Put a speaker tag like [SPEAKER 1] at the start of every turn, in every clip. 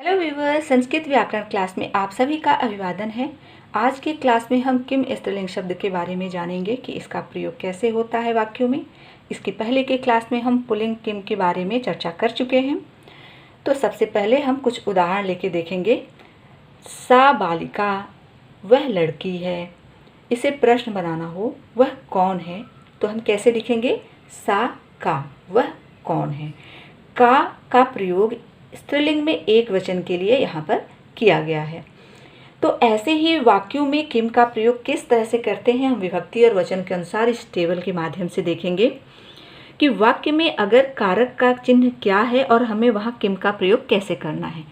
[SPEAKER 1] Hello viewers, Sanskrit व्याकरण class में आप सभी का अभिवादन है। आज के क्लास में हम किम स्त्रीलिंग शब्द के बारे में जानेंगे कि इसका प्रयोग कैसे होता है वाक्यों में। इसके पहले के क्लास में हम पुल्लिंग किम के बारे में चर्चा कर चुके हैं। तो सबसे पहले हम कुछ उदाहरण लेके देखेंगे। सा बालिका, वह लड़की है। इसे प्रश्न बनाना हो, वह कौन है, तो हम कैसे लिखेंगे? सा का, वह कौन है। का प्रयोग स्त्रीलिंग में एक वचन के लिए यहाँ पर किया गया है। तो ऐसे ही वाक्यों में किम का प्रयोग किस तरह से करते हैं हम विभक्ति और वचन के अनुसार इस टेबल के माध्यम से देखेंगे कि वाक्य में अगर कारक का चिन्ह क्या है और हमें वहाँ किम का प्रयोग कैसे करना है।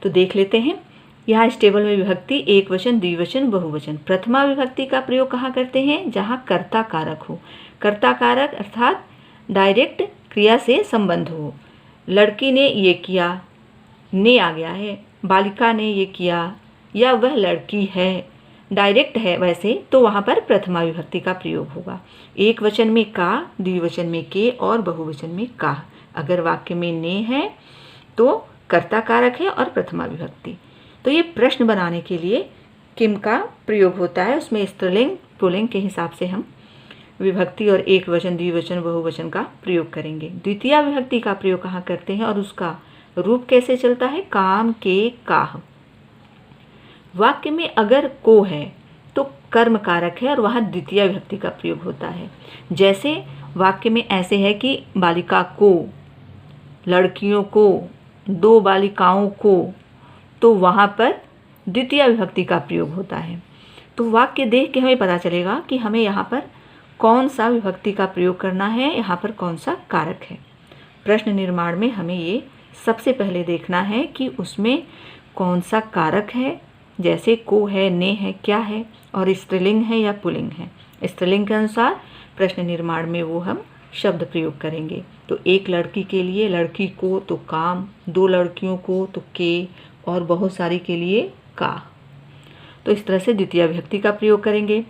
[SPEAKER 1] तो देख लेते हैं। यहाँ इस टेबल में विभक्ति, एक वचन, द्विवचन, बहुवचन। प्रथमा विभक्ति का प्रयोग कहाँ करते हैं? जहाँ कर्ता कारक हो। कर्ता कारक अर्थात डायरेक्ट क्रिया से संबंध हो। लड़की ने ये किया, ने आ गया है। बालिका ने ये किया, या वह लड़की है, डायरेक्ट है वैसे, तो वहाँ पर प्रथमा विभक्ति का प्रयोग होगा। एक वचन में का, द्विवचन में के और बहुवचन में का। अगर वाक्य में ने है तो कर्ता कारक है और प्रथमा विभक्ति। तो ये प्रश्न बनाने के लिए किम का प्रयोग होता है। उसमें स्त्रीलिंग पुल्लिंग के हिसाब से हम विभक्ति और एक वचन, द्विवचन, बहुवचन का प्रयोग करेंगे। द्वितीय विभक्ति का प्रयोग कहाँ करते हैं और उसका रूप कैसे चलता है? काम, के, काह। वाक्य में अगर को है तो कर्म कारक है और वहाँ द्वितीय विभक्ति का प्रयोग होता है। जैसे वाक्य में ऐसे है कि बालिका को, लड़कियों को, दो बालिकाओं को, तो वहाँ पर द्वितीय विभक्ति का प्रयोग होता है। तो वाक्य देख के हमें पता चलेगा कि हमें यहाँ पर कौन सा विभक्ति का प्रयोग करना है, यहाँ पर कौन सा कारक है। प्रश्न निर्माण में हमें ये सबसे पहले देखना है कि उसमें कौन सा कारक है। जैसे को है, ने है, क्या है, और स्त्रीलिंग है या पुल्लिंग है। स्त्रीलिंग के अनुसार प्रश्न निर्माण में वो हम शब्द प्रयोग करेंगे। तो एक लड़की के लिए लड़की को तो काम, दो लड़कियों को तो के, और बहुत सारी के लिए का। तो इस तरह से द्वितीय विभक्ति का प्रयोग करेंगे।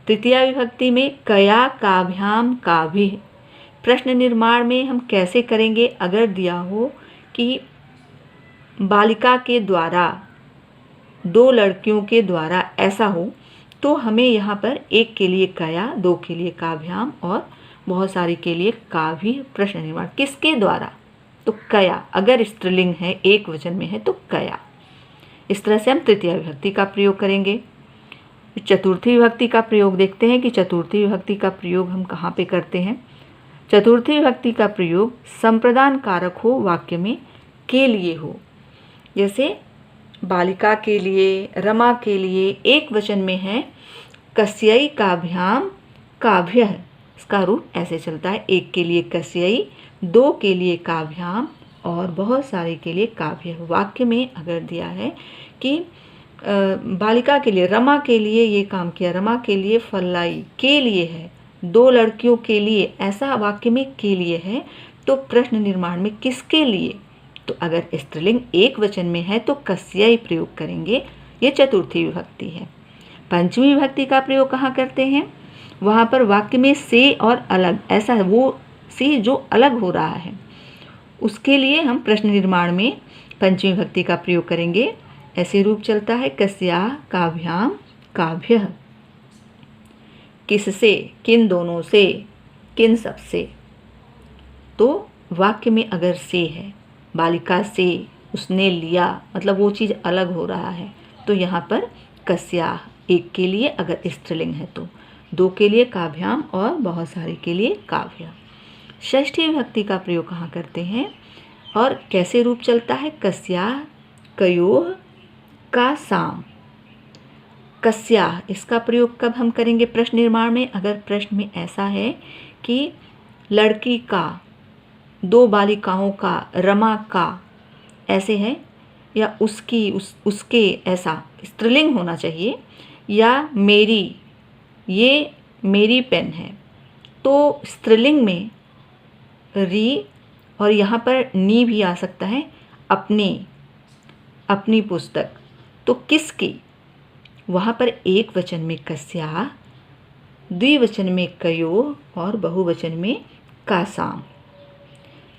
[SPEAKER 1] तृतीय विभक्ति में कया, काभ्याम, काभि। प्रश्न निर्माण में हम कैसे करेंगे? अगर दिया हो कि बालिका के द्वारा, दो लड़कियों के द्वारा ऐसा हो, तो हमें यहाँ पर एक के लिए कया, दो के लिए काभ्याम और बहुत सारी के लिए काभि। प्रश्न निर्माण किसके द्वारा? तो कया। अगर स्त्रीलिंग है, एक वचन में है तो कया। इस तरह से हम तृतीय विभक्ति का प्रयोग करेंगे। चतुर्थी विभक्ति का प्रयोग देखते हैं कि चतुर्थी विभक्ति का प्रयोग हम कहाँ पे करते हैं। चतुर्थी विभक्ति का प्रयोग संप्रदान कारक हो, वाक्य में के लिए हो। जैसे बालिका के लिए, रमा के लिए, एक वचन में है कस्यै काभ्याम काभ्यः। इसका रूप ऐसे चलता है, एक के लिए कस्यै, दो के लिए काभ्याम और बहुत सारे के लिए काभ्यः। वाक्य में अगर दिया है कि बालिका के लिए, रमा के लिए ये काम किया, रमा के लिए फल्लाई, के लिए है, दो लड़कियों के लिए, ऐसा वाक्य में के लिए है, तो प्रश्न निर्माण में किसके लिए? तो अगर स्त्रीलिंग एक वचन में है तो कस्यै प्रयोग करेंगे। ये चतुर्थी विभक्ति है। पंचमी विभक्ति का प्रयोग कहाँ करते हैं? वहाँ पर वाक्य में से और अलग, ऐसा वो से जो अलग हो रहा है, उसके लिए हम प्रश्न निर्माण में पंचमी विभक्ति का प्रयोग करेंगे। ऐसे रूप चलता है कस्याः काभ्याम काभ्यः। किससे, किन दोनों से, किन सबसे। तो वाक्य में अगर से है, बालिका से, उसने लिया, मतलब वो चीज़ अलग हो रहा है, तो यहाँ पर कस्याः, एक के लिए अगर स्त्रीलिंग है तो, दो के लिए काभ्याम और बहुत सारे के लिए काभ्य। षष्ठी विभक्ति का प्रयोग कहाँ करते हैं और कैसे रूप चलता है? कस्याः, कयोः, का साम। कस्याः, इसका प्रयोग कब हम करेंगे प्रश्न निर्माण में? अगर प्रश्न में ऐसा है कि लड़की का, दो बालिकाओं का, रमा का, ऐसे है, या उसकी, उसके, ऐसा स्त्रीलिंग होना चाहिए, या मेरी, ये मेरी पेन है, तो स्त्रीलिंग में री और यहाँ पर नी भी आ सकता है, अपनी, अपनी पुस्तक, तो किसकी? वहाँ पर एक वचन में कस्याः, द्विवचन में कयोः और बहुवचन में कासाम।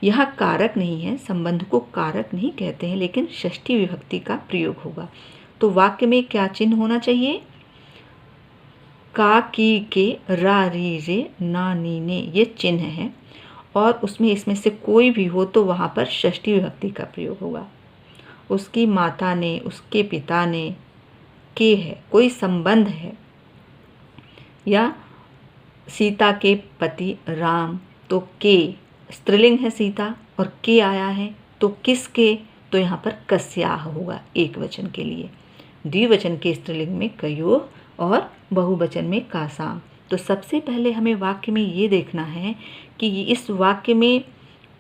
[SPEAKER 1] यह कारक नहीं है, संबंध को कारक नहीं कहते हैं, लेकिन षष्ठी विभक्ति का प्रयोग होगा। तो वाक्य में क्या चिन्ह होना चाहिए? का, की, के, रा, री, रे, ना, नी, ने, ये चिन्ह है और उसमें इसमें से कोई भी हो तो वहाँ पर षष्ठी विभक्ति का प्रयोग होगा। उसकी माता ने, उसके पिता ने, के है, कोई संबंध है, या सीता के पति राम, तो के स्त्रीलिंग है सीता और के आया है तो किसके, तो यहाँ पर कस्याह होगा एक वचन के लिए। द्विवचन के स्त्रीलिंग में कयोः और बहुवचन में कासाम। तो सबसे पहले हमें वाक्य में ये देखना है कि इस वाक्य में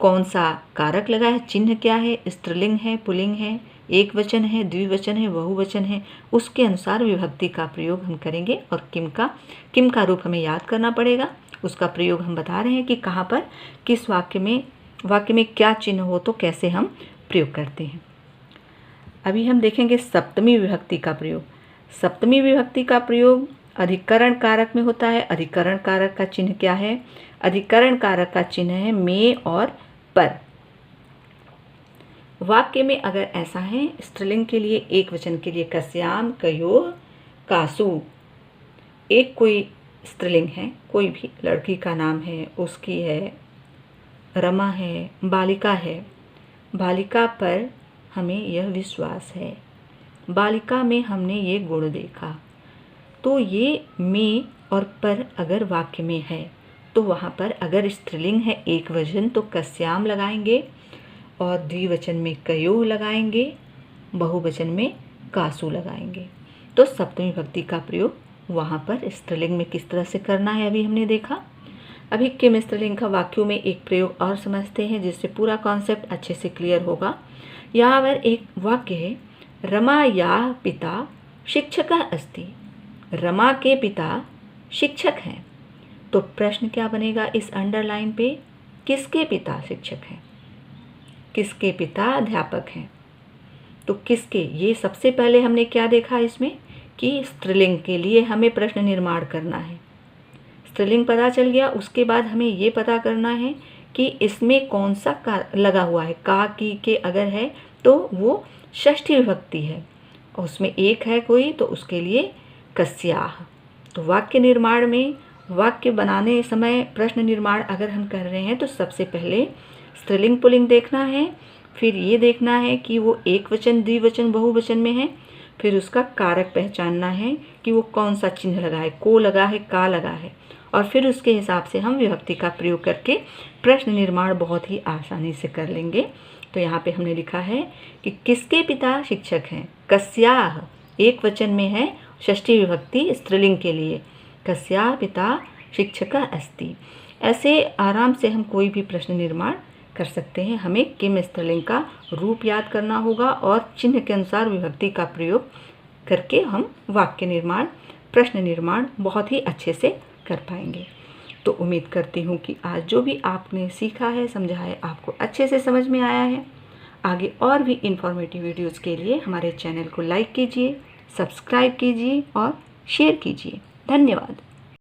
[SPEAKER 1] कौन सा कारक लगा है, चिन्ह क्या है, स्त्रीलिंग है, पुल्लिंग है, एक वचन है, द्विवचन है, बहुवचन है, उसके अनुसार विभक्ति का प्रयोग हम करेंगे। और किम का रूप हमें याद करना पड़ेगा, उसका प्रयोग हम बता रहे हैं कि कहाँ पर किस वाक्य में क्या चिन्ह हो तो कैसे हम प्रयोग करते हैं। अभी हम देखेंगे सप्तमी विभक्ति का प्रयोग। सप्तमी विभक्ति का प्रयोग अधिकरण कारक में होता है। अधिकरण कारक का चिन्ह क्या है? अधिकरण कारक का चिन्ह है में और पर। वाक्य में अगर ऐसा है, स्त्रीलिंग के लिए एक वचन के लिए कस्याम, कयोः, कासु, एक कोई स्त्रीलिंग है, कोई भी लड़की का नाम है, उसकी है, रमा है, बालिका है, बालिका पर हमें यह विश्वास है, बालिका में हमने ये गुण देखा, तो ये में और पर अगर वाक्य में है तो वहाँ पर अगर स्त्रीलिंग है एक वचन तो कस्याम लगाएंगे और द्विवचन में कयोः लगाएंगे, बहुवचन में कासु लगाएंगे। तो सप्तमी विभक्ति का प्रयोग वहाँ पर स्त्रीलिंग में किस तरह से करना है अभी हमने देखा। अभी किम स्त्रीलिंग का वाक्यों में एक प्रयोग और समझते हैं जिससे पूरा कॉन्सेप्ट अच्छे से क्लियर होगा। यहाँ पर एक वाक्य है, रमायाः पिता शिक्षकः अस्ति। रमा के पिता शिक्षक हैं, तो प्रश्न क्या बनेगा इस अंडरलाइन पे, किसके पिता शिक्षक हैं, किसके पिता अध्यापक हैं। तो किसके, ये सबसे पहले हमने क्या देखा इसमें कि स्त्रीलिंग के लिए हमें प्रश्न निर्माण करना है। स्त्रीलिंग पता चल गया, उसके बाद हमें ये पता करना है कि इसमें कौन सा का लगा हुआ है। का, की, के अगर है तो वो षष्ठी विभक्ति है और उसमें एक है कोई तो उसके लिए कस्याः। तो वाक्य निर्माण में, वाक्य बनाने समय प्रश्न निर्माण अगर हम कर रहे हैं तो सबसे पहले स्त्रीलिंग पुल्लिंग देखना है, फिर ये देखना है कि वो एक वचन, द्विवचन, बहुवचन में है, फिर उसका कारक पहचानना है कि वो कौन सा चिन्ह लगा है, को लगा है, का लगा है, और फिर उसके हिसाब से हम विभक्ति का प्रयोग करके प्रश्न निर्माण बहुत ही आसानी से कर लेंगे। तो यहाँ पे हमने लिखा है कि किसके पिता शिक्षक हैं, कस्याः एक वचन में है, षष्ठी विभक्ति स्त्रीलिंग के लिए, कस्याः पिता शिक्षकः अस्ति। ऐसे आराम से हम कोई भी प्रश्न निर्माण कर सकते हैं। हमें किम स्त्रीलिंग का रूप याद करना होगा और चिन्ह के अनुसार विभक्ति का प्रयोग करके हम वाक्य निर्माण, प्रश्न निर्माण बहुत ही अच्छे से कर पाएंगे। तो उम्मीद करती हूँ कि आज जो भी आपने सीखा है, समझा है, आपको अच्छे से समझ में आया है। आगे और भी इंफॉर्मेटिव वीडियोज़ के लिए हमारे चैनल को लाइक कीजिए, सब्सक्राइब कीजिए और शेयर कीजिए। धन्यवाद।